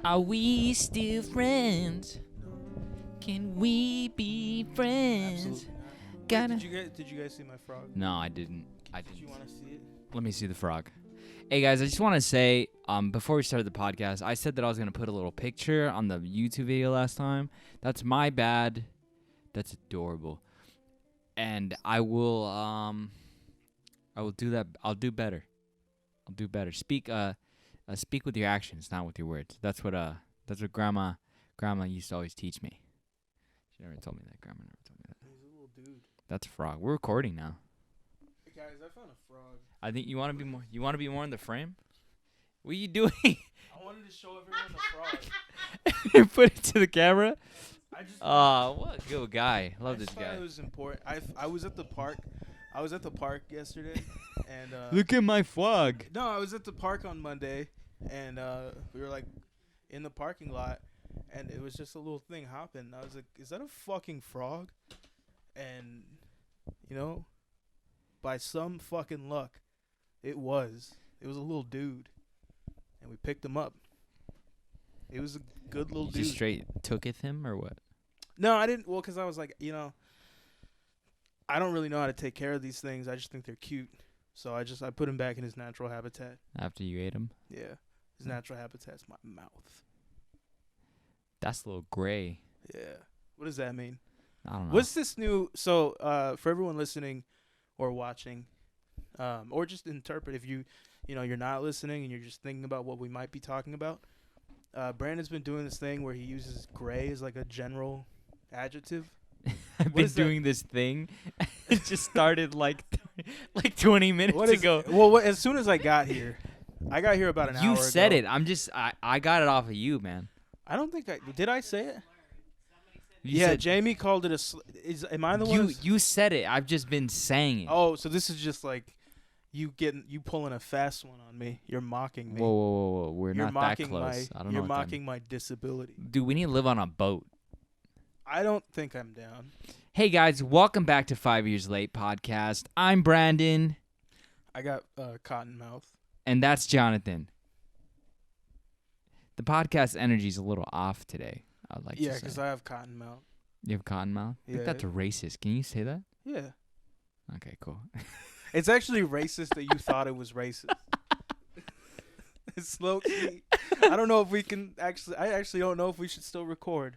Are we still friends? Can we be friends? Absolutely not. Gotta- Wait, did you guys see my frog? No, I didn't. Did you want to see it? Let me see the frog. Hey guys, I just want to say, before we started the podcast, I said that I was gonna put a little picture on the YouTube video last time. That's my bad. That's adorable. And I will do that. I'll do better. Speak with your actions, not with your words. That's what grandma used to always teach me. She never told me that. Grandma never told me that. He's a little dude. That's a frog. We're recording now. Hey guys, I found a frog. I think you want to be more. You want to be more in the frame. What are you doing? I wanted to show everyone the frog. Put it to the camera. I just. What a good guy. Love this guy. It was important. I was at the park. I was at the park yesterday, and Look at my frog. no, I was at the park on Monday, and we were like in the parking lot, and it was just a little thing hopping. I was like, "Is that a fucking frog?" And you know, by some fucking luck, it was. It was a little dude, and we picked him up. It was a good little You dude. just straight took it him or what? No, I didn't. Well, because I was like, I don't really know how to take care of these things. I just think they're cute. So I put him back in his natural habitat. After you ate him? Yeah. His natural habitat's my mouth. That's a little gray. Yeah. What does that mean? I don't know. What's this new? So, for everyone listening or watching, or just interpret if you're not listening and you're just thinking about what we might be talking about. Brandon's been doing this thing where he uses gray as like a general adjective. I've been doing this thing. It just started like 20 minutes ago. Well, as soon as I got here about an hour ago. You said it. I got it off of you, man. I don't think did I say it? You Yeah, said, Jamie called it am I the one? you said it. I've just been saying it. Oh, so this is just like you pulling a fast one on me. You're mocking me. Whoa. We're You're not that mocking close. I don't know. You're what that mocking my disability. means. Dude, we need to live on a boat. I don't think I'm down. Hey guys, welcome back to 5 Years Late podcast. I'm Brandon. I got cotton mouth. And that's Jonathan. The podcast energy is a little off today, I'd like to say. Yeah, because I have cotton mouth. You have cotton mouth? I think Yeah. that's racist. Can you say that? Yeah. Okay, cool. It's actually racist that you thought it was racist. It's low key. I don't know if we can I actually don't know if we should still record.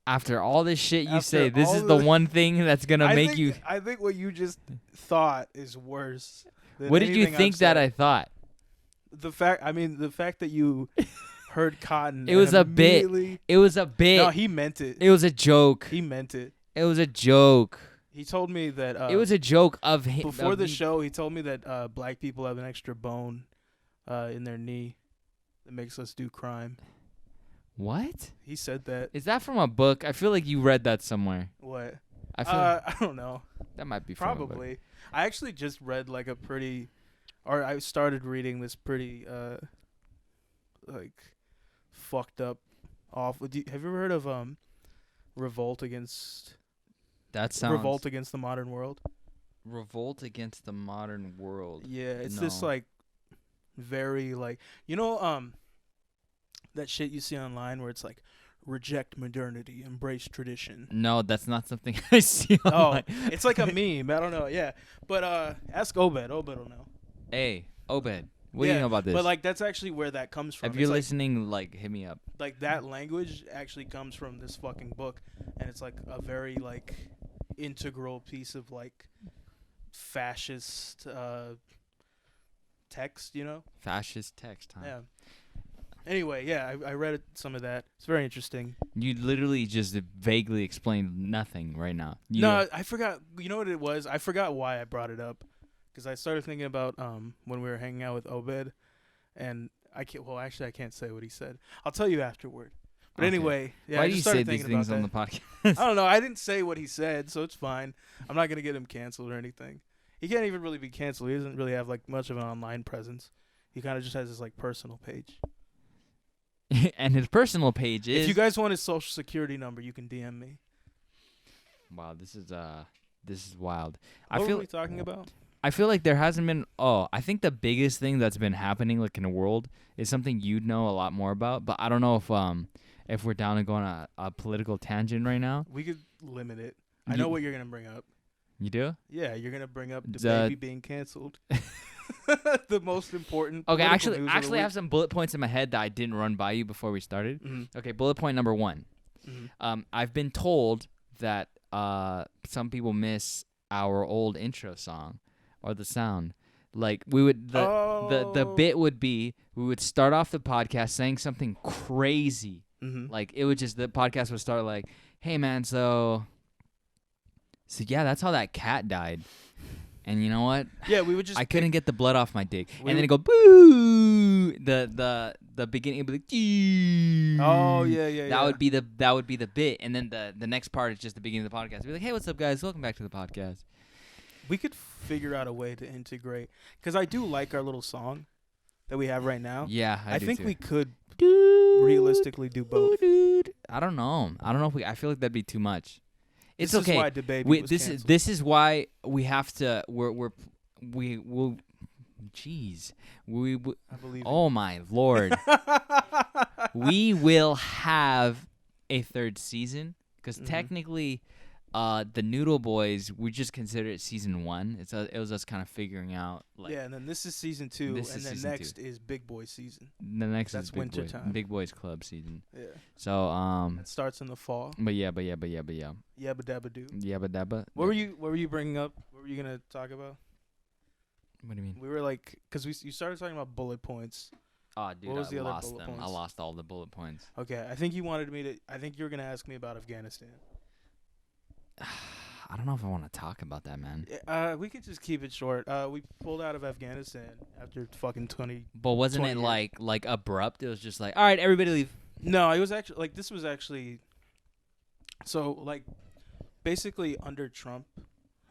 After all this shit you After say, this all is the the- one thing that's going to make you... I think what you just thought is worse than What did you anything I've think that said. I thought? The fact that you heard cotton. It was and a bit. immediately- It was a bit. No, he meant it. It was a joke. He meant it. It was a joke. He told me that It was a joke of him. before the show. He told me that black people have an extra bone in their knee that makes us do crime. What? He said that. Is that from a book? I feel like you read that somewhere. What? I feel I don't know. that might be from a book. Probably. I actually just read like I started reading this pretty like fucked up awful. Have you ever heard of Revolt Against That sounds... Revolt Against the Modern World? Revolt Against the Modern World. Yeah, it's this No. like very like that shit you see online where it's like reject modernity, embrace tradition. No, that's not something I see Oh, online. it's like a meme. I don't know. Yeah, but ask Obed. Obed will know. Hey, Obed, what do you know about this? But like that's actually where that comes from. if you're It's like, listening, hit me up. like that language actually comes from this fucking book, and it's like a very like integral piece of like fascist text, Fascist text, huh? Yeah. Anyway, yeah, I read some of that. It's very interesting. You literally just vaguely explained nothing right now. No, I forgot. You know what it was? I forgot why I brought it up, because I started thinking about when we were hanging out with Obed, and I can't say what he said. I'll tell you afterward. But Okay. anyway, yeah. Why I do you just say started these thinking things about on the that. podcast? I don't know. I didn't say what he said, so it's fine. I'm not gonna get him canceled or anything. He can't even really be canceled. He doesn't really have like much of an online presence. He kind of just has his like personal page. And his personal page is... If you guys want his social security number, you can DM me. Wow, this is wild. What I feel were we talking about? I feel like there hasn't been. Oh, I think the biggest thing that's been happening like in the world is something you'd know a lot more about. But I don't know if we're down to go on a political tangent right now. We could limit it. I You- know what you're gonna bring up. You do? Yeah, you're gonna bring up The- DaBaby being canceled. The most important. Okay, political news of the actually, I have week. some bullet points in my head that I didn't run by you before we started. Mhm. Okay, bullet point number 1. Mhm. I've been told that some people miss our old intro song or the sound. Like we would the bit would be we would start off the podcast saying something crazy. Mhm. Like it would just the podcast would start like, "Hey man, so yeah, that's how that cat died." And you know what? Yeah, we would just. I couldn't get the blood off my dick. We And then would- it go boo. The beginning would be like "Gee." Oh yeah. That would be the bit, and then the next part is just the beginning of the podcast. Be like, "Hey, what's up, guys? Welcome back to the podcast." We could figure out a way to integrate, because I do like our little song that we have right now. Yeah, I do think too. we could Dude, realistically do both. dude. I don't know. I don't know if I feel like that'd be too much. It's This okay. is why DaBaby was canceled. This is why we have to. We will. Jeez, I believe. Oh my lord. We will have a third season because Mhm. technically, the Noodle Boys, we just consider it season 1. It was us kind of figuring out like Yeah, and then this is season 2, and This is then season next is Big Boy season. the next That's is Big winter Boys, time. Big Boys Club season. Yeah, So it starts in the fall. but yeah. Yabba dabba doo. Yabba dabba. What were you bringing up? What were you gonna talk about? What do you mean? We were like, because you started talking about bullet points. Oh, dude, What was I the other lost bullet them. I points? lost all the bullet points. Okay, I think you wanted me to. I think you were gonna ask me about Afghanistan. I don't know if I want to talk about that, man. We could just keep it short. We pulled out of Afghanistan after fucking 20. But wasn't 20 it years. like abrupt? It was just like, all right, everybody leave. No, it was actually like this was actually. So like, basically under Trump,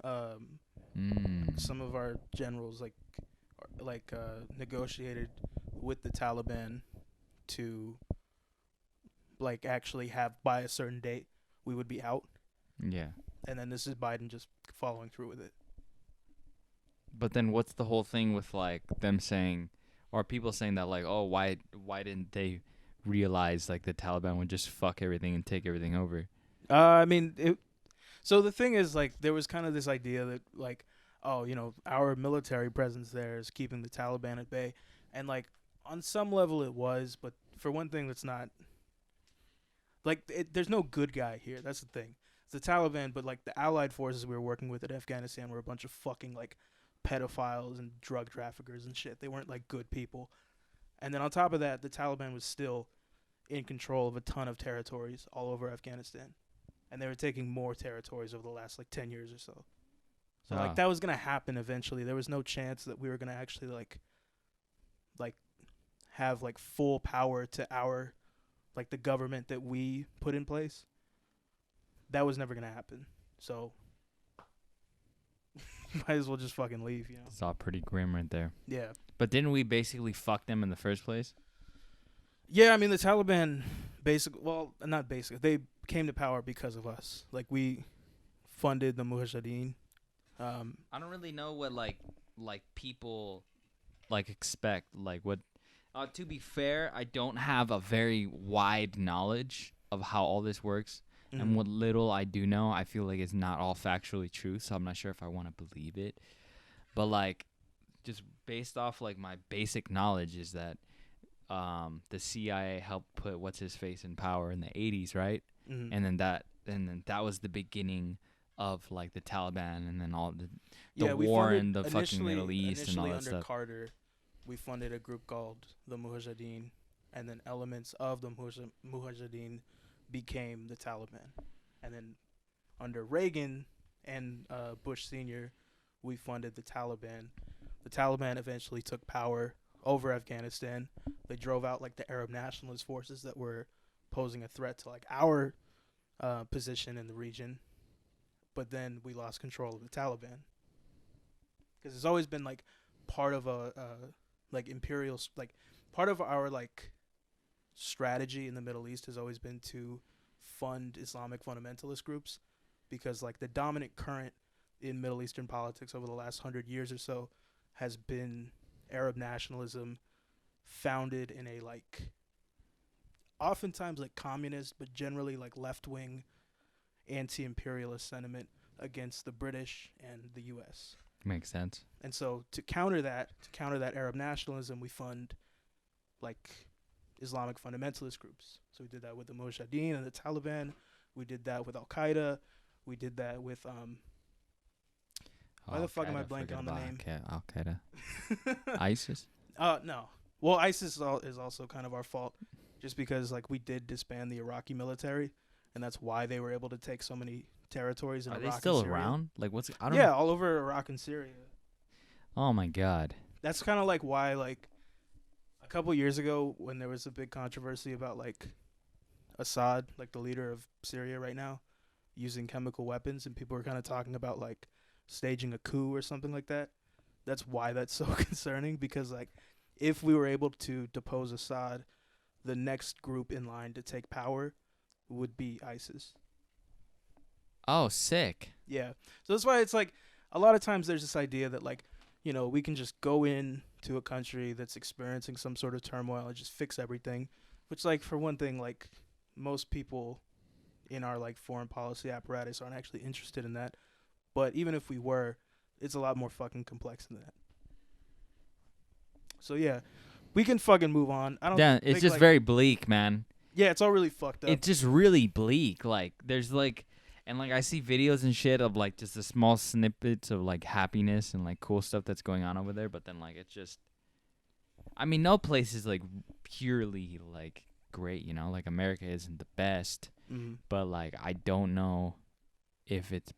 some of our generals negotiated with the Taliban to like actually have by a certain date we would be out, Yeah. and then this is Biden just following through with it. But then what's the whole thing with like them saying, or people saying that like, oh, why didn't they realize like the Taliban would just fuck everything and take everything over? I mean, so the thing is, like, there was kind of this idea that, like, oh, our military presence there is keeping the Taliban at bay. And, like, on some level it was, but for one thing, that's not, like, there's no good guy here. That's the thing. It's the Taliban, but, like, the allied forces we were working with at Afghanistan were a bunch of fucking, like, pedophiles and drug traffickers and shit. They weren't, like, good people. And then on top of that, the Taliban was still in control of a ton of territories all over Afghanistan. And they were taking more territories over the last, like, 10 years or so. So, like, that was going to happen eventually. There was no chance that we were going to actually, like, have, like, full power to our, like, the government that we put in place. That was never going to happen. So, might as well just fucking leave, It's all pretty grim right there. Yeah. But didn't we basically fuck them in the first place? Yeah, I mean, the Taliban not basically. They came to power because of us. Like, we funded the Mujahideen. I don't really know what like people like expect like what. To be fair, I don't have a very wide knowledge of how all this works, and what little I do know, I feel like it's not all factually true. So I'm not sure if I want to believe it. But like, just based off like my basic knowledge is that the CIA helped put what's his face in power in the 80s, right? Mm-hmm. And then that was the beginning of like the Taliban, and then all the we war funded in the fucking Middle East and all that under stuff. Carter, we funded a group called the Mujahideen, and then elements of the Mujahideen became the Taliban. And then under Reagan and Bush Sr., we funded the Taliban. The Taliban eventually took power over Afghanistan. They drove out like the Arab nationalist forces that were posing a threat to like our position in the region. But then we lost control of the Taliban, because it's always been like part of a like imperial, like part of our like strategy in the Middle East has always been to fund Islamic fundamentalist groups, because like the dominant current in Middle Eastern politics over the last 100 years or so has been Arab nationalism founded in a like oftentimes like communist but generally like left-wing anti-imperialist sentiment against the British and the US. Makes sense. And so to counter that Arab nationalism, we fund like Islamic fundamentalist groups. So we did that with the Mujahideen and the Taliban. We did that with Al Qaeda. We did that with why the fuck am I blanking on the name? Al Qaeda. ISIS. No. Well, ISIS is also kind of our fault, just because like we did disband the Iraqi military, and that's why they were able to take so many territories in Are Iraq. they still and Syria. around? Like what's? I don't. Yeah, know. all over Iraq and Syria. Oh my God. That's kind of like why like a couple years ago when there was a big controversy about like Assad, like the leader of Syria right now, using chemical weapons, and people were kind of talking about like staging a coup or something like that. That's why that's so concerning, because like if we were able to depose Assad, the next group in line to take power would be ISIS. Oh, sick. Yeah. So that's why it's like a lot of times there's this idea that like, you know, we can just go in to a country that's experiencing some sort of turmoil and just fix everything, which like for one thing, like most people in our like foreign policy apparatus aren't actually interested in that. But even if we were, it's a lot more fucking complex than that. So yeah, we can fucking move on. I don't. Yeah, it's think, just like, very bleak, man. Yeah, it's all really fucked up. It's just really bleak. Like there's like, and like I see videos and shit of like just the small snippets of like happiness and like cool stuff that's going on over there. But then like it's just, I mean, no place is like purely like great, you know. Like America isn't the best, but like I don't know if it's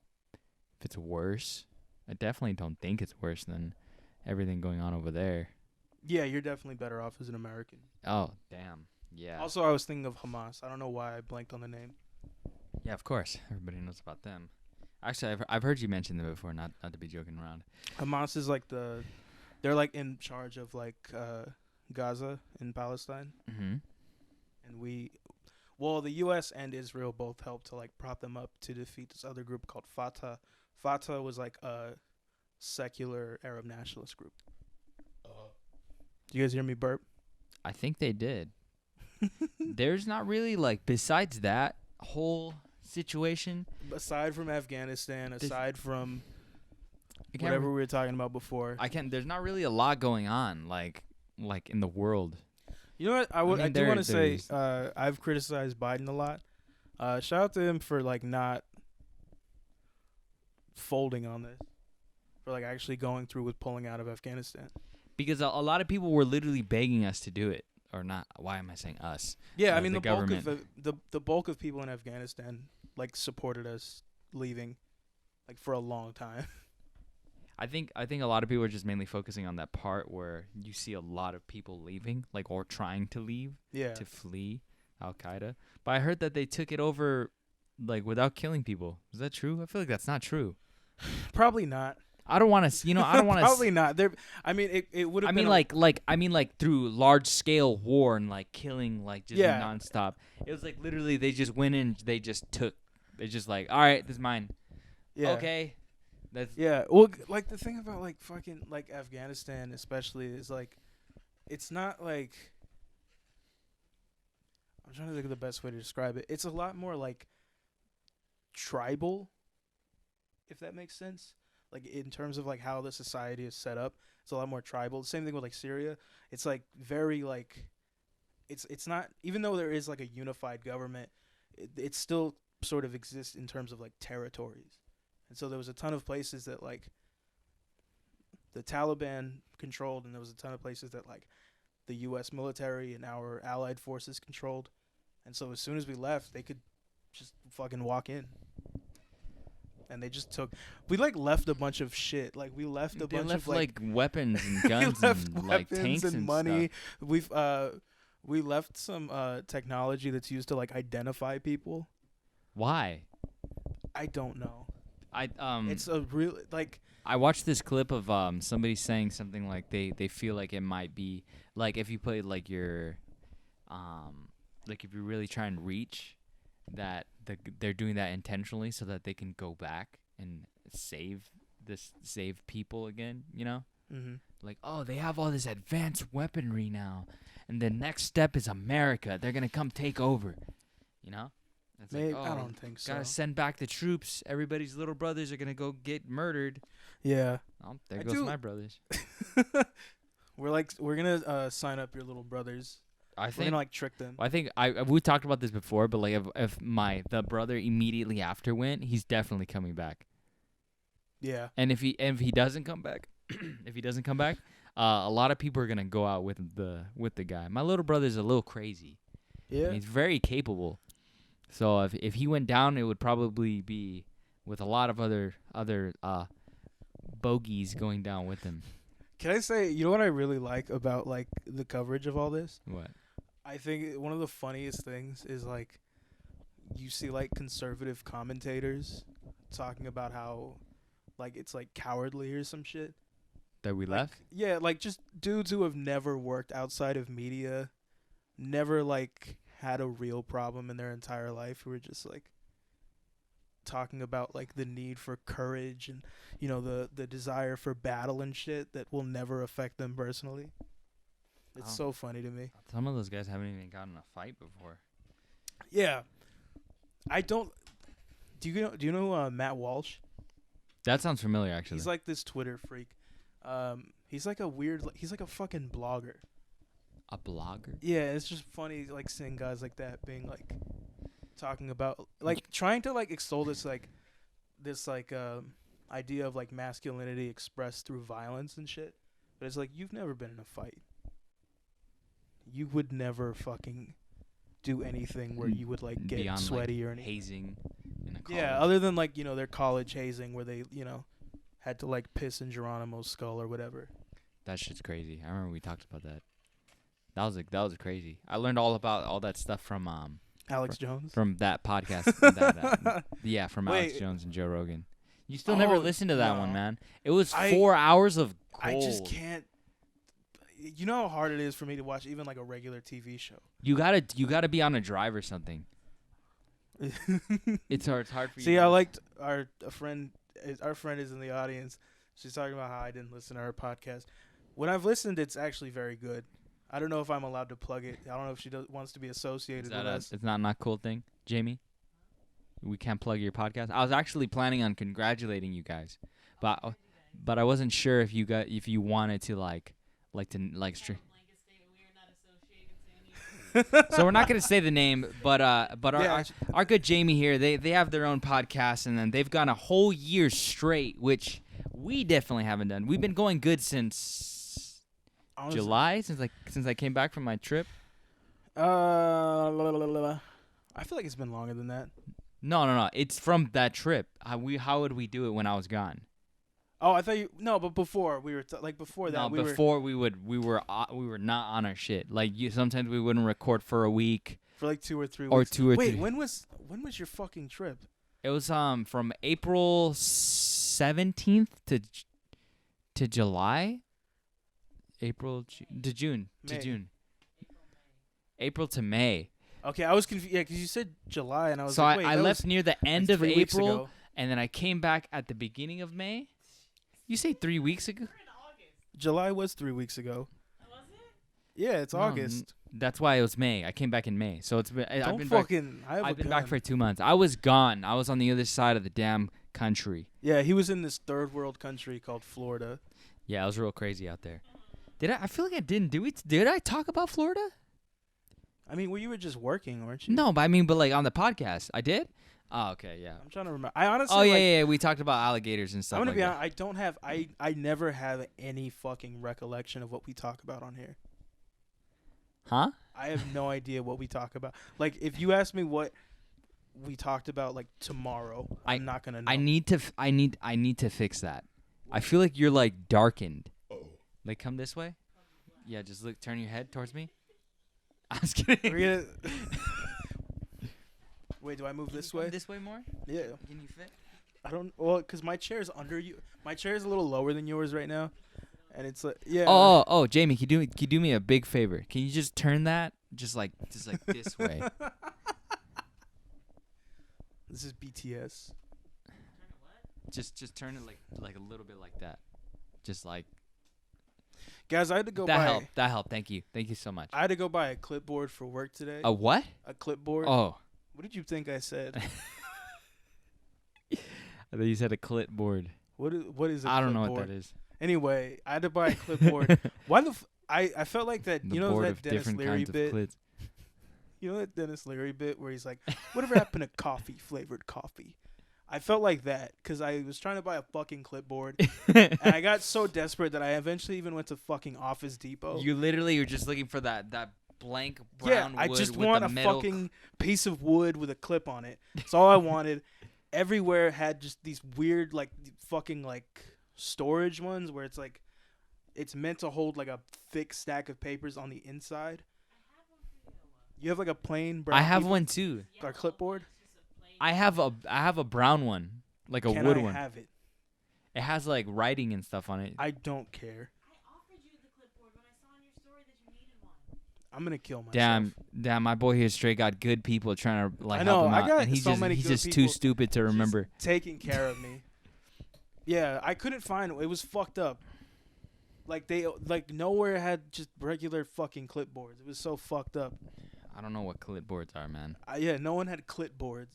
worse. I definitely don't think it's worse than everything going on over there. Yeah, you're definitely better off as an American. Oh, damn. Yeah. Also, I was thinking of Hamas. I don't know why I blanked on the name. Yeah, of course. Everybody knows about them. Actually, I've heard you mention them before, not to be joking around. Hamas is like they're like in charge of like Gaza in Palestine. Mm-hmm. And the U.S. and Israel both helped to like prop them up to defeat this other group called Fatah. Fatah was like a secular Arab nationalist group. Do you guys hear me burp? I think they did. There's not really like, besides that whole situation. Aside from Afghanistan, aside from whatever we were talking about before. There's not really a lot going on like in the world. You know what? I do want to say I've criticized Biden a lot. Shout out to him for like not folding on this, for like actually going through with pulling out of Afghanistan. Because a lot of people were literally begging us to do it, or not. Why am I saying us? Yeah, I mean the bulk government. of the bulk of people in Afghanistan like supported us leaving, like for a long time. I think a lot of people are just mainly focusing on that part where you see a lot of people leaving, like, or trying to leave, to flee Al Qaeda. But I heard that they took it over, like, without killing people. Is that true? I feel like that's not true. Probably not. I don't want to, I don't want to. Probably not. I mean, it would have. I mean, like through large scale war and like killing, like just nonstop. It was like literally they just went in, they just like, all right, this is mine. Yeah. Okay. Well, like the thing about like fucking like Afghanistan especially is like, it's not like, I'm trying to think of the best way to describe it. It's a lot more like tribal, if that makes sense. Like in terms of like how the society is set up, it's a lot more tribal. Same thing with like Syria. It's like very like, it's not, even though there is like a unified government, it still sort of exists in terms of like territories. And so there was a ton of places that like the Taliban controlled, and there was a ton of places that like the U.S. military and our allied forces controlled. And so as soon as we left, they could just fucking walk in. And they just we like left a bunch of shit. Like we left a bunch of like weapons and guns and like tanks and money. Stuff. We left some technology that's used to like identify people. Why? I don't know. It's a real like. I watched this clip of somebody saying something like they feel like it might be like if you put like your like if you really try and reach that they're doing that intentionally so that they can go back and save people again, you know? Mm-hmm. Like, oh, they have all this advanced weaponry now, and the next step is America. They're gonna come take over, you know? It's Maybe, like, oh, I don't think so. gotta send back the troops. Everybody's little brothers are gonna go get murdered. Yeah. Oh, there goes my brothers. We're gonna sign up your little brothers. We're gonna like trick them. I think we talked about this before, but like if the brother immediately after went, he's definitely coming back. Yeah. And if he doesn't come back, a lot of people are gonna go out with the guy. My little brother's a little crazy. Yeah. And he's very capable. So if he went down, it would probably be with a lot of other bogeys going down with him. Can I say, you know what I really like about like the coverage of all this? What? I think one of the funniest things is like you see like conservative commentators talking about how like it's like cowardly or some shit. That we Like, left? yeah, like just dudes who have never worked outside of media, never like had a real problem in their entire life, who are just like talking about like the need for courage and, you know, the desire for battle and shit that will never affect them personally. It's so funny to me. Some of those guys haven't even gotten in a fight before. Yeah. I don't. Do you know Matt Walsh? That sounds familiar, actually. He's like this Twitter freak. He's like he's like a fucking blogger. A blogger? Yeah, it's just funny like seeing guys like that being like talking about like trying to like extol this idea of like masculinity expressed through violence and shit. But it's like, you've never been in a fight. You would never fucking do anything where you would like get beyond, sweaty like, or anything. hazing in a college. Yeah, other than like, you know, their college hazing where they, you know, had to like piss in Geronimo's skull or whatever. That shit's crazy. I remember we talked about that. That was crazy. I learned all about all that stuff from Alex Jones? from that podcast. From Alex Jones and Joe Rogan. You still never listened to that one, man. It was 4 hours of gold. I just can't. You know how hard it is for me to watch even like a regular TV show. You gotta be on a drive or something. It's hard for you. See, I liked our friend is in the audience. She's talking about how I didn't listen to her podcast. When I've listened, it's actually very good. I don't know if I'm allowed to plug it. I don't know if she wants to be associated with us. It's not a cool thing, Jamie? We can't plug your podcast. I was actually planning on congratulating you guys, but I wasn't sure if you wanted to like. So we're not gonna say the name, but our good Jamie here, they have their own podcast, and then they've gone a whole year straight, which we definitely haven't done. We've been going good since July, since I came back from my trip. I feel like it's been longer than that. No. It's from that trip. How would we do it when I was gone? Oh, I thought but before we were before that. We were not on our shit. Like sometimes we wouldn't record for a week. For like 2 or 3 weeks. Wait, when was your fucking trip? It was from April 17th to July. April to June to June. April to May. Okay, I was confused. Yeah, because you said July, and I was so like, wait. I left near the end of 3 weeks April, ago. and then I came back at the beginning of May. You say 3 weeks ago? July was 3 weeks ago. Was it? Yeah, it's August. That's why it was May. I came back in May, so it's been. I've been back for 2 months. I was gone. I was on the other side of the damn country. Yeah, he was in this third world country called Florida. Yeah, it was real crazy out there. I feel like I didn't do it. Did I talk about Florida? I mean, you were just working, weren't you? No, but like on the podcast, I did. Oh, okay, yeah. I'm trying to remember. I honestly. Oh yeah. We talked about alligators and stuff. I'm gonna like be that. honest. I never have any fucking recollection of what we talk about on here. Huh? I have no idea what we talk about. Like, if you ask me what we talked about like tomorrow, I'm not gonna know. I need to fix that. I feel like you're like darkened. Like, come this way. Yeah, just turn your head towards me. I was kidding. We're gonna. Wait, do I move this way? This way more? Yeah. Can you fit? I don't. Well, because my chair's under you. My chair's a little lower than yours right now, and it's like yeah. Oh, Jamie, can you do me a big favor? Can you just turn that just like this way? This is BTS. Just turn it like a little bit like that. Just like Guys, I had to go that buy. helped. That helped. Thank you so much. I had to go buy a clipboard for work today. A what? A clipboard. Oh, What did you think I said? I thought you said a clipboard. What is a I don't know clipboard? what that is. Anyway, I had to buy a clipboard. Why the I felt like that. The You know board that of Dennis different Leary kinds bit. of clits. You know that Dennis Leary bit where he's like, "Whatever happened to coffee flavored coffee?" I felt like that because I was trying to buy a fucking clipboard, and I got so desperate that I eventually even went to fucking Office Depot. You literally were just looking for that blank brown wood I just with want the a metal fucking piece of wood with a clip on it. That's all I wanted. Everywhere had just these weird like fucking like storage ones where it's like it's meant to hold like a thick stack of papers on the inside. You have like a plain brown. I have one too. Our clipboard. I have a brown one, like a Can wood I one. have it? It has like writing and stuff on it. I don't care. I offered you the clipboard when I saw on your story that you needed one. I'm gonna kill myself. Damn, my boy here straight got good people trying to like I know, help him I out, got and he's so just many he's good just too people stupid to remember. Taking care of me. Yeah, I couldn't find it. It was fucked up. Like they like nowhere had just regular fucking clipboards. It was so fucked up. I don't know what clipboards are, man. Yeah, no one had clipboards.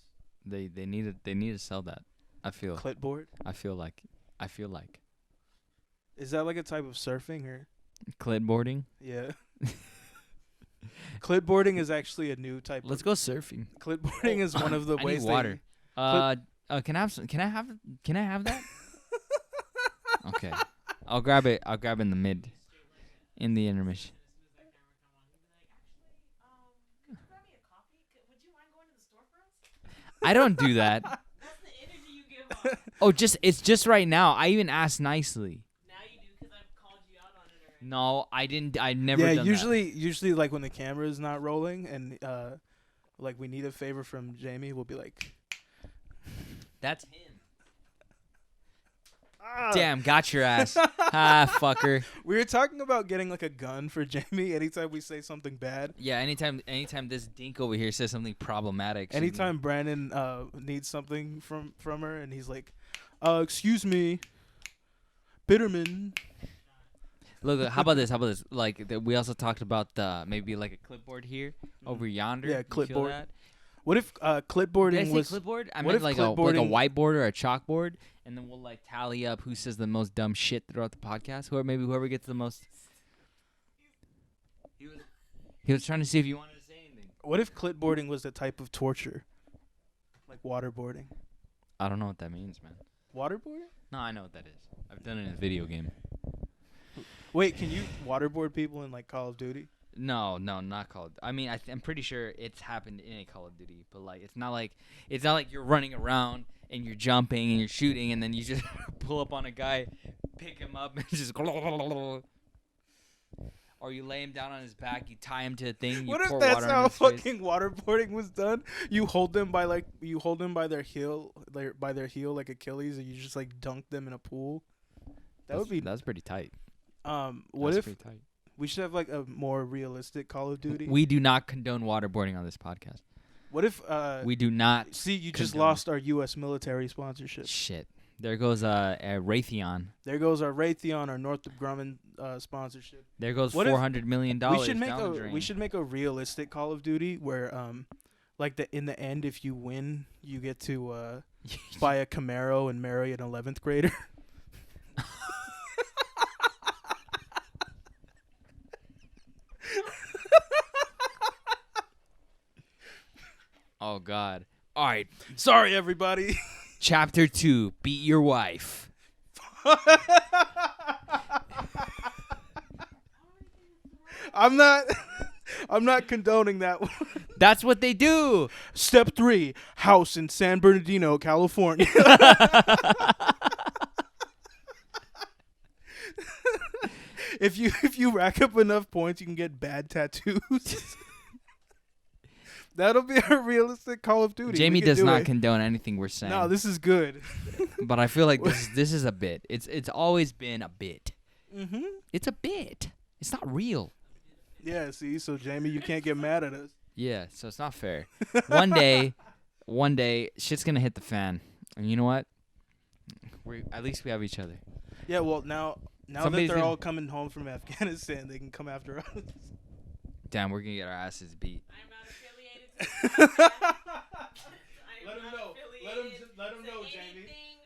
They need to sell that. I feel Clipboard? like Is that like a type of surfing or? clipboarding. Yeah. Clipboarding is actually a new type. Let's go surfing. Clipboarding is one of the I ways. need water. Can I have some? Can I have that? Okay, I'll grab it. I'll grab in the intermission. Could you grab me a coffee? Would you mind going to the storefronts? I don't do that. That's the energy you give off. Oh, it's just right now. I even asked nicely. Now you do because I've called you out on it already. No, I didn't. I never. Yeah, done usually like when the camera is not rolling and like we need a favor from Jamie, we'll be like, That's him. Damn, got your ass. Fucker. We were talking about getting like a gun for Jamie anytime we say something bad. Yeah, anytime this dink over here says something problematic. Anytime Brandon needs something from her and he's like, excuse me, Bitterman. Look, how about this? Like, we also talked about maybe like a clipboard here over yonder. Yeah, You feel clipboard. that? What if clipboarding Did I say was clipboard? I what meant if like a clipboarding- whiteboard or a chalkboard, and then we'll like tally up who says the most dumb shit throughout the podcast. Whoever gets the most. He was trying to see if you wanted to say anything. What if clipboarding was a type of torture? Like waterboarding. I don't know what that means, man. Waterboarding? No, I know what that is. I've done it in a video game. Wait, can you waterboard people in like Call of Duty? No, not Call of. I mean, I'm pretty sure it's happened in a Call of Duty, but like it's not like you're running around and you're jumping and you're shooting and then you just pull up on a guy, pick him up and just. Or you lay him down on his back, you tie him to a thing. What pour if that's water on how his face. fucking waterboarding was done? You hold them by their heel, like Achilles, and you just like dunk them in a pool. That's pretty tight. What That's if pretty tight. we should have like a more realistic Call of Duty? We do not condone waterboarding on this podcast. What if We do not. see you just condone. lost our U.S. military sponsorship? Shit. There goes a Raytheon. There goes our Raytheon, our Northrop Grumman sponsorship. There goes What if $400 million. We should make a realistic Call of Duty where like in the end, if you win, you get to buy a Camaro and marry an 11th grader. Oh God. All right. Sorry, everybody. Chapter 2. Beat your wife. I'm not condoning that one. That's what they do. Step 3, house in San Bernardino, California. If you rack up enough points, you can get bad tattoos. That'll be a realistic Call of Duty. Jamie We can does do not it. condone anything we're saying. No, this is good. But I feel like this is a bit. It's always been a bit. Mm-hmm. It's a bit. It's not real. Yeah, see, so Jamie, you can't get mad at us. Yeah, so it's not fair. One day, shit's gonna hit the fan, and you know what? At least we have each other. Yeah, well, now Somebody's that they're gonna- all coming home from Afghanistan, they can come after us. Damn, we're gonna get our asses beat. I'm not affiliated. Let 'em know. Let 'em know, Jamie. Anything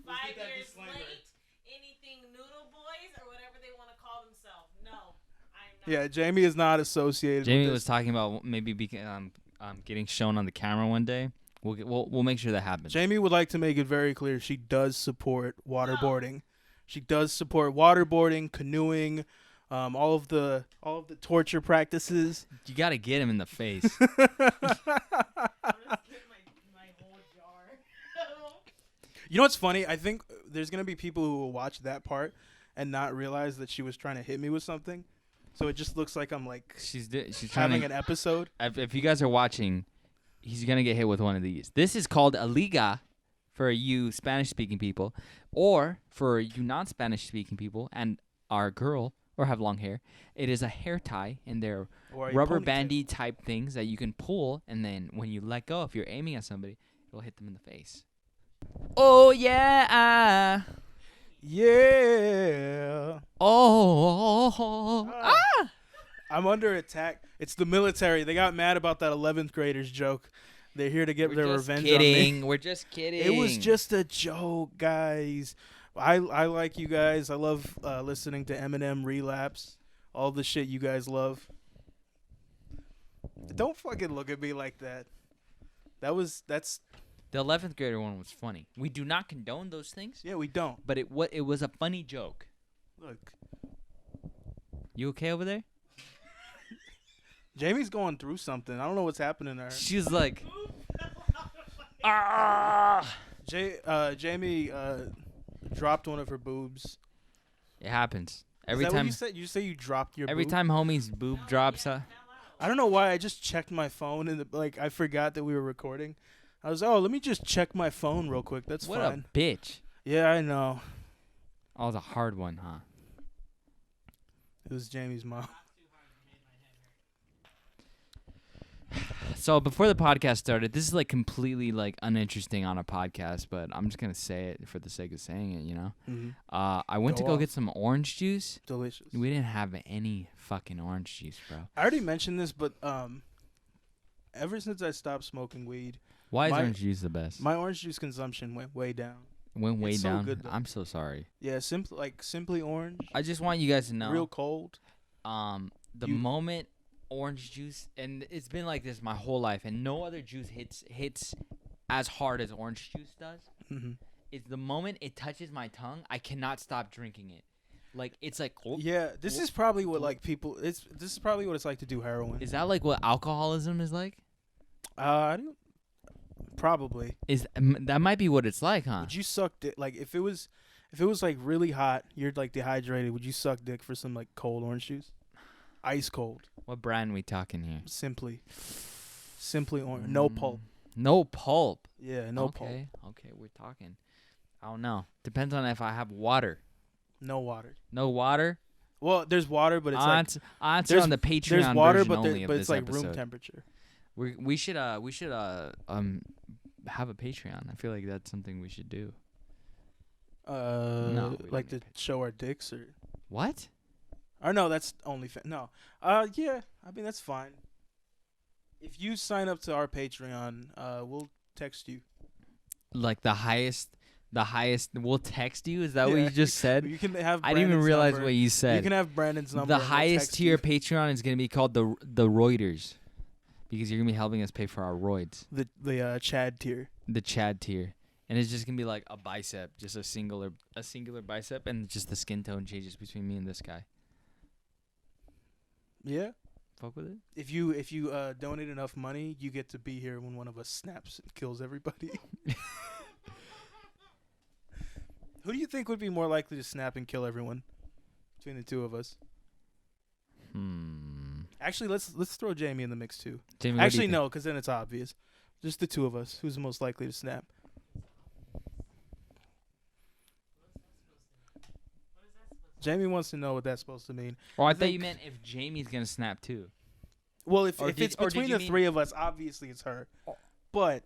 Let's 5 get that years disclaimer. late, anything noodle boys or whatever they want to call themselves. No, I'm not. Yeah, Jamie is not associated. Jamie with was this. talking about maybe getting shown on the camera one day. We'll make sure that happens. Jamie would like to make it very clear she does support waterboarding. She does support waterboarding, canoeing, all of the torture practices. You gotta get him in the face. I'm gonna spit my whole jar. You know what's funny? I think there's gonna be people who will watch that part and not realize that she was trying to hit me with something. So it just looks like I'm like she's trying having to. an episode. If you guys are watching, he's gonna get hit with one of these. This is called a liga for you Spanish-speaking people, or for you non-Spanish-speaking people and our girl or have long hair. It is a hair tie, and they're Or a rubber ponytail. bandy type things that you can pull, and then when you let go, if you're aiming at somebody, it'll hit them in the face. Oh yeah. Yeah. Oh. Ah. I'm under attack. It's the military. They got mad about that 11th graders joke. They're here to get We're their just revenge kidding. on me. We're just kidding. It was just a joke, guys. I like you guys. I love listening to Eminem Relapse. All the shit you guys love. Don't fucking look at me like that. That's the 11th grader one was funny. We do not condone those things, yeah, we don't. but it was a funny joke. Look. You okay over there? Jamie's going through something. I don't know what's happening to her. She's like, ah. Jamie dropped one of her boobs. It happens every Is that what time. you said? You say you dropped your Every boob? time homie's boob drops. I don't know why. I just checked my phone and I forgot that we were recording. I was let me just check my phone real quick. That's What fine. a bitch. Yeah, I know. Oh, it's a hard one, huh? It was Jamie's mom. So before the podcast started, this is like completely like uninteresting on a podcast, but I'm just gonna say it for the sake of saying it. You know, Mm-hmm. I went Go to go off. get some orange juice. Delicious. We didn't have any fucking orange juice, bro. I already mentioned this, but ever since I stopped smoking weed, Why is My- orange juice the best? my orange juice consumption went way down. Went way it's so down. good, though. I'm so sorry. Yeah, simply orange, I just want you guys to know. real cold. The You- moment orange juice, and it's been like this my whole life, and no other juice hits as hard as orange juice does. Mm-hmm. Is the moment it touches my tongue, I cannot stop drinking it. Like it's like, Yeah, this is probably what like people. This is probably what it's like to do heroin. is that like what alcoholism is like? I don't. Probably. That might be what it's like, huh? Would you suck dick? Like if it was like really hot, you're like dehydrated. Would you suck dick for some like cold orange juice? Ice cold. What brand we talking here? Simply orange. No pulp. No pulp. Yeah, no pulp. Okay, we're talking. I don't know. Depends on if I have water. No water. No water. Well, there's water, but it's like answer there's- on the Patreon there's water, version but only but of it's this like episode. room temperature. We should have a Patreon. I feel like that's something we should do. No, we Like don't to need show our dicks or What? no, that's OnlyFans. No, yeah, I mean that's fine. If you sign up to our Patreon, we'll text you. Like the highest we'll text you? Is that what Yeah. you just said? You can have. I didn't even Brandon's realize number. what you You said. can have Brandon's number. The and we'll highest text tier you. Patreon is going to be called the Reuters, because you're going to be helping us pay for our roids. The Chad tier. The Chad tier. And it's just going to be like a bicep, just a singular bicep, and just the skin tone changes between me and this guy. Yeah. Fuck with it? If you donate enough money, you get to be here when one of us snaps and kills everybody. Who do you think would be more likely to snap and kill everyone between the two of us? Actually, let's throw Jamie in the mix too. Jamie, what do you Actually, think? no, because then it's obvious. Just the two of us. Who's the most likely to snap? Jamie wants to know what that's supposed to mean. Oh, I I thought you think- meant if Jamie's going to snap too. Well, if Or it's did between you the mean- three of us, obviously it's her. But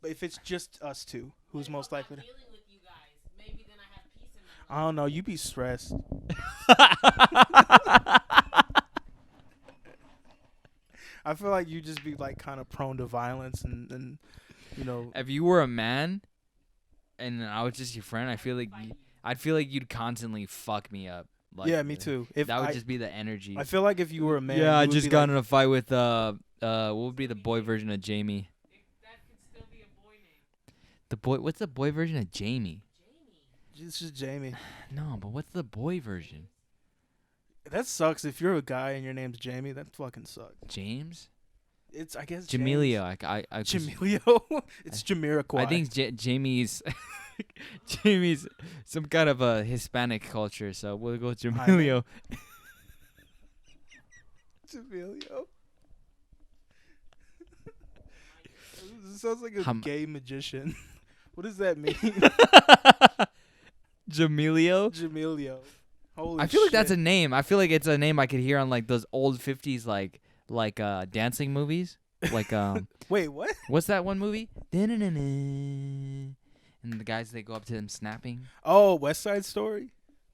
if it's just us two, who's What most if I'm likely to? not dealing with you guys? Maybe then I I don't know. You be stressed. I feel like you just be like kind of prone to violence and you know. If you were a man, and I was just your friend, I'd feel like you'd constantly fuck me up. Like, Yeah, me too. If that would just be the energy. I feel like if you were a man, Yeah, I you would just be got like, in a fight with what would be the boy version of Jamie? That could still be a boy name. The boy, what's the boy version of Jamie? It's just Jamie. No, but what's the boy version? That sucks. If you're a guy and your name's Jamie, that fucking sucks. James? It's I guess Jamilio. Jamilio. It's Jamiroquai. I think Jamie's Jamie's some kind of a Hispanic culture, so we'll go with Jamilio. Jamilio. This sounds like a gay magician. What does that mean? Jamilio? Jamilio. Holy I feel like shit. that's a name. I feel like it's a name I could hear on like those old 50s like dancing movies. Like Wait, what? what's that one movie? And the guys, they go up to them snapping. Oh, West Side Story?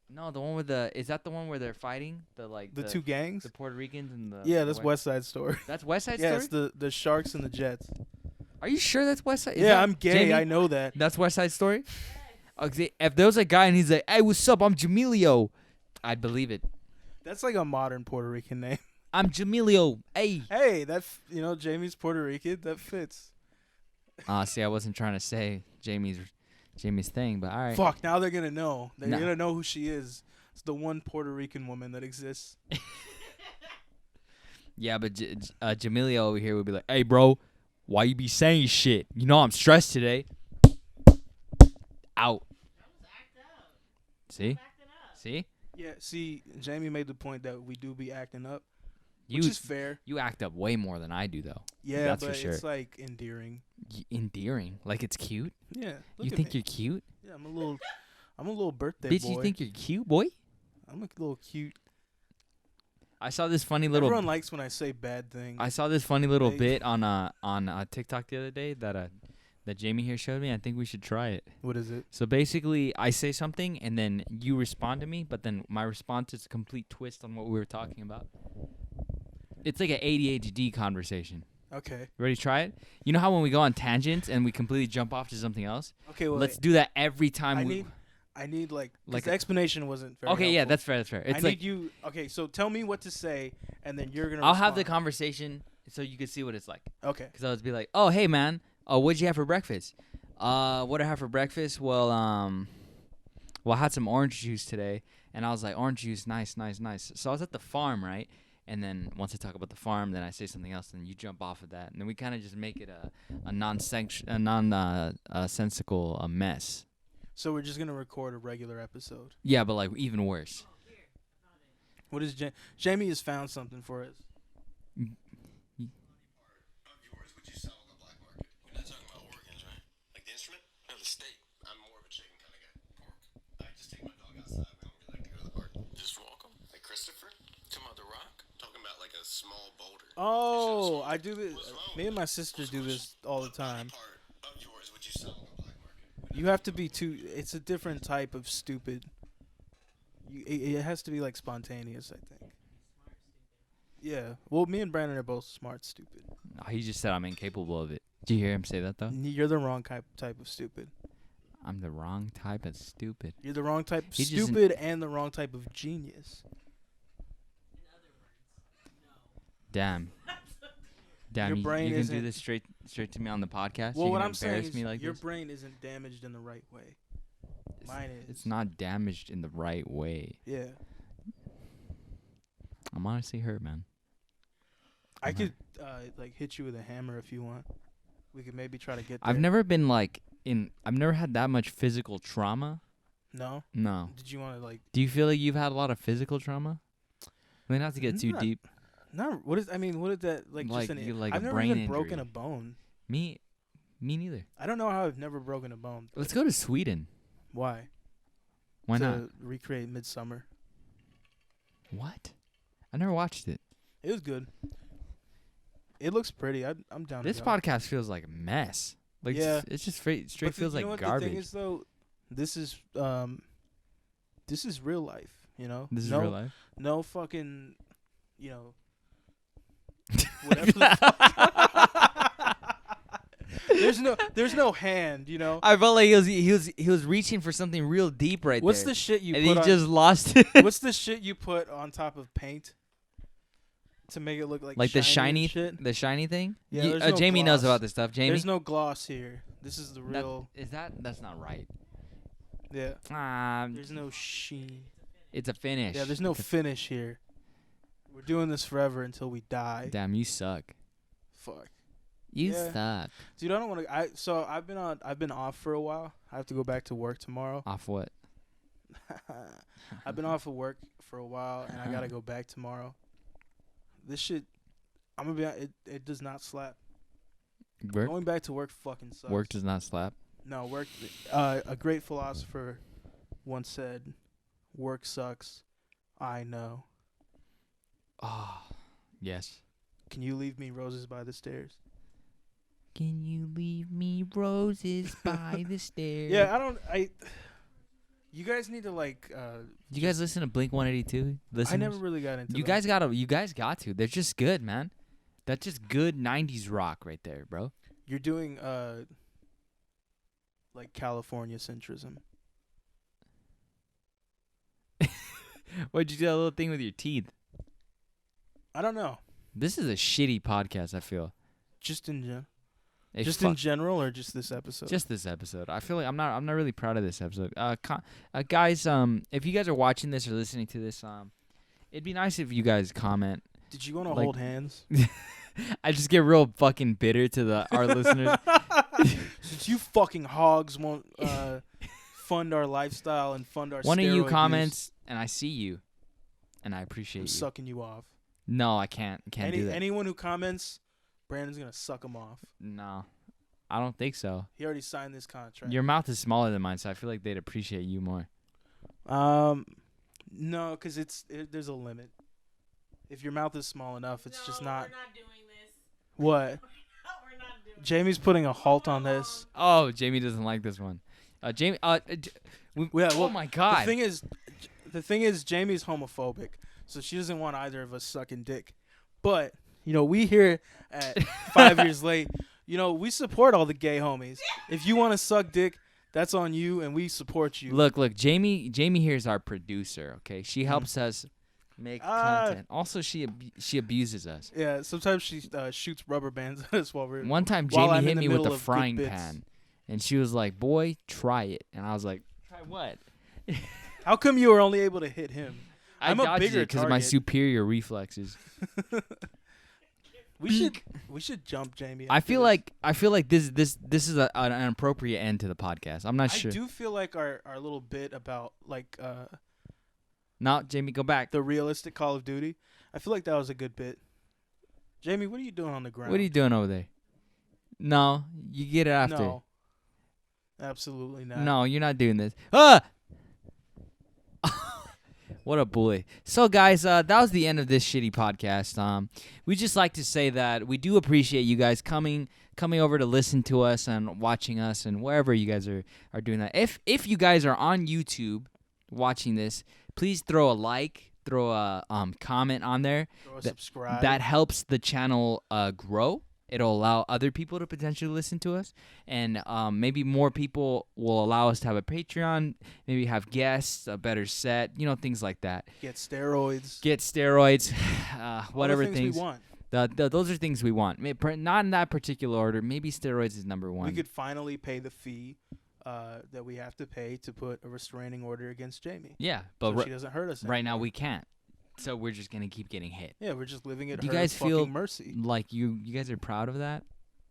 No, the one with is that the one where they're fighting? The two gangs? The Puerto Ricans and the Yeah, that's West Side Story. That's West Side Yeah, Story? it's the Sharks and the Jets. Are you sure that's West Side? Is Yeah, that I'm gay. Jamie? I know that. That's West Side Story? Okay, if there was a guy and he's like, "Hey, what's up? I'm Jamilio," I'd believe it. That's like a modern Puerto Rican name. I'm Jamilio. Hey. Hey, Jamie's Puerto Rican. That fits. See, I wasn't trying to say Jamie's thing, but all right. Fuck, now they're going to know. They're Nah. going to know who she is. It's the one Puerto Rican woman that exists. Yeah, but Jamilio over here would be like, "Hey, bro, why you be saying shit? You know I'm stressed today." Out. That was act up. See? Acting up. See? Yeah, see, Jamie made the point that we do be acting up, You which is fair. you act up way more than I do, though. Yeah, that's but for sure. it's like endearing. Endearing, like it's cute. Yeah. You think you're cute? Yeah, I'm a little birthday Bitch, boy. you think you're cute, boy? I'm a little cute. I saw this funny little. Everyone likes when I say bad things. I saw this funny little They- bit on TikTok the other day that Jamie here showed me. I think we should try it. What is it? So basically, I say something and then you respond to me, but then my response is a complete twist on what we were talking about. It's like an ADHD conversation. Okay. Ready to try it? You know how when we go on tangents and we completely jump off to something else? Okay, well, Let's do that every time I need like Like the explanation wasn't very Okay, yeah, helpful. that's fair, that's fair. It's I like need you. Okay, so tell me what to say, and then you're gonna. I'll have the respond. conversation so you can see what it's like. Okay. Because I would be like, "Oh, hey man, what'd you have for breakfast?" What I have for breakfast? Well, I had some orange juice today, and I was like, "Orange juice, nice, nice, nice." So I was at the farm, right? And then once I talk about the farm, then I say something else, and you jump off of that, and then we kind of just make it a nonsensical mess. So we're just gonna record a regular episode. Yeah, but like even worse. What is Jamie has found something for us? Of yours would you sell on the black market? We're not talking about organs, right? Like the instrument? No, the steak. I'm more of a chicken kind of guy. Pork. I just take my dog outside when we like to go to the park. Just walk him. Like Christopher? Talking about the rock? Talking about like a small boulder. Oh, I do this. What's wrong Me and with my sister do this all the time. Part of yours would you sell on the black market? You have to be too. It's a different type of stupid. It has to be like spontaneous, I think. Yeah. Well, me and Brandon are both smart, stupid. Oh, he just said I'm incapable of it. Did you hear him say that though? You're the wrong type of stupid. I'm the wrong type of stupid. You're the wrong type of He just- stupid and the wrong type of genius. Damn. Damn, Your you brain can do isn't- this straight to me on the podcast? Well, you what can I'm saying embarrass is me like your this? brain isn't damaged in the right way. Mine is. It's not damaged in the right way. Yeah. I'm honestly hurt, man. I Uh-huh. could like hit you with a hammer if you want. We could maybe try to get there. I've never been like I've never had that much physical trauma. No? No. Did you want to like Do you feel like you've had a lot of physical trauma? We don't have to get too Not- deep. not what is that like Like, just an you like I've a never brain even broken injury. a bone. Me neither. I don't know how I've never broken a bone. Let's go to Sweden. Why? Why to not? recreate Midsummer. What? I never watched it. It was good. It looks pretty. I'm down. This to go. podcast feels like a mess. Like Yeah. it's just straight But feels you know like what garbage. The thing is though, this is this is real life. You know, This is real life. No fucking, you know, whatever. The fuck. There's no hand. You know. I felt like he was reaching for something real deep right What's there. the shit you and put he on? just lost it. What's the shit you put on top of paint to make it look like the shiny shit? the shiny thing? Yeah, there's no Jamie knows gloss. about this stuff. Jamie, There's no gloss here. This is the real. That's not right. Yeah. There's no sheen. It's a finish. Yeah, there's no finish here. We're doing this forever until we die. Damn, you suck. Fuck. You Yeah. suck. Dude, I don't want to. So I've been off for a while. I have to go back to work tomorrow. Off what? I've been off of work for a while, and I gotta go back tomorrow. This shit, I'm gonna be. It does not slap. Work? Going back to work fucking sucks. Work does not slap. No, work. A great philosopher once said, "Work sucks. I know. Oh, yes. Can you leave me roses by the stairs?" Can you leave me roses by the stairs? Yeah, you guys need to like. You guys listen to Blink 182? I never really got into. You guys got to. They're just good, man. That's just good 90s rock right there, bro. You're doing like California centrism. Why'd you do that little thing with your teeth? I don't know. This is a shitty podcast, I feel. Just in general. Hey, Just in general, or just this episode? Just this episode. I feel like I'm not really proud of this episode. Guys, if you guys are watching this or listening to this, it'd be nice if you guys comment. Did you want to like- hold hands? I just get real fucking bitter to our listeners. Since you fucking hogs won't fund our lifestyle and fund our One of steroid you use, comments, and I see you, and I appreciate I'm you. sucking you off. No, I can't. Can't do that. Anyone who comments, Brandon's gonna suck him off. No, I don't think so. He already signed this contract. Your mouth is smaller than mine, so I feel like they'd appreciate you more. No, because there's a limit. If your mouth is small enough, it's just not. We're not doing this. What? We're not doing Jamie's putting a halt on this. Oh, Jamie doesn't like this one. Jamie. Yeah, oh well, my God. The thing is, Jamie's homophobic, so she doesn't want either of us sucking dick. But we here at 5 years late, we support all the gay homies. If you want to suck dick, that's on you, and we support you. Look, Jamie here is our producer. Okay, she helps us make content. Also, she abuses us. Yeah, sometimes she shoots rubber bands at us while we're. One time, while Jamie I'm in hit the me with middle a of good frying bits. pan, and she was like, "Boy, try it," and I was like, "Try what?" How come you were only able to hit him? I I'm a dodged bigger it because of my target. superior reflexes. We should jump Jamie. I after feel this. like this is an appropriate end to the podcast. I'm not sure. I do feel like our little bit about like No, Jamie, go back. the realistic Call of Duty. I feel like that was a good bit. Jamie, what are you doing on the ground? What are you doing over there? No, you get it after. No, absolutely not. No, you're not doing this. Ah! What a bully. So, guys, that was the end of this shitty podcast. We just like to say that we do appreciate you guys coming over to listen to us and watching us and wherever you guys are doing that. If you guys are on YouTube watching this, please throw a like, throw a comment on there. Throw a subscribe. That helps the channel grow. It'll allow other people to potentially listen to us, and maybe more people will allow us to have a Patreon, maybe have guests, a better set, things like that. Get steroids. Whatever All the things we want. Those are things we want. Not in that particular order. Maybe steroids is number one. We could finally pay the fee that we have to pay to put a restraining order against Jamie. Yeah, but so she doesn't hurt us right now anymore. we can't. So we're just gonna keep getting hit. Yeah, we're just living at Do you her guys feel fucking mercy. like you guys are proud of that?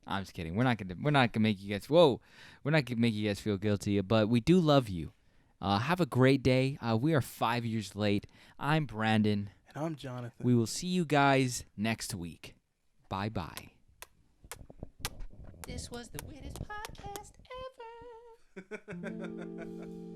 I'm just kidding. We're not gonna make you guys. Whoa, we're not gonna make you guys feel guilty. But we do love you. Have a great day. We are 5 years late. I'm Brandon. And I'm Jonathan. We will see you guys next week. Bye bye. This was the weirdest podcast ever.